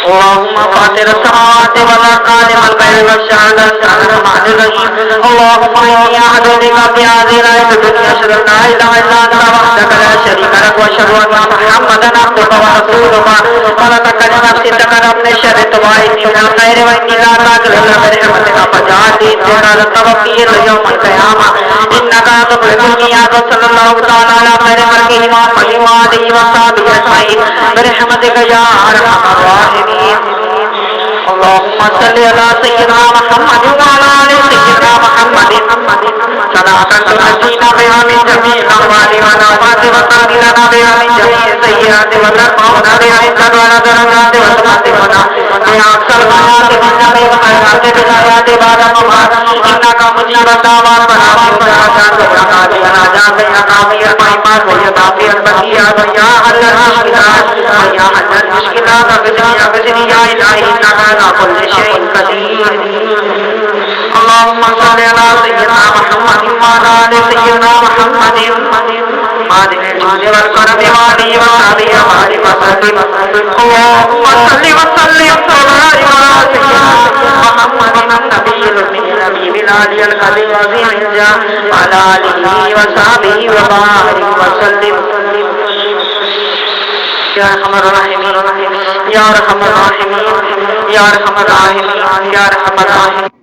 اللهم فاطر السماوات والارض عالم الغيب والشهادة انت الرحمن الرحيم. اللهم اني اعوذ بك في هذه الايه الدنيا اشهد ان لا اله الا انت وحدك لا شريك لك واشهد ان محمدا عبدك ورسولك خلقك لنفسك ذكرا من الشر واني من الخير واني لا تاكل الا برحمتك فجعلني انت التوفيق يوم القيامه انك تخرج الميعاد. صلى الله تعالى على خير خلقه محمد وآله وصحبه اجمعين برحمتك يا ارحم الراحمين. اللهم صل على سيدنا محمد وعلى ال سيدنا محمد صلاة تنجينا بها من جميع الاهوال والآفات وتغفرنا بها من جميع السيئات وترفعنا بها عندك على درجات وتقدمنا بها اقصى الغايات من جميع الخيرات بالحياة بعد الممات انك مجيب الدعوات ونعم الدعوات ويقاضي الحاجات يا قاضي المهمات ويقاضي البقيات ويا حل المشكلات ويا حل المشكلات اغثني يا الهي انك على كل شيء قدير. اللهم صل على سيدنا محمد وعلى ال سيدنا محمد هذه الجود والكرم وعلي وصحبه وعلي وسلم. اللهم صل وسلم وبارك على سيدنا محمد النبي الامي النبي بالعلي القدير عظيم الجاه وعلى اله وصحبه وبارك وسلم. يا ارحم الراحمين يا ارحم الراحمين يا ارحم الراحمين يا ارحم الراحمين.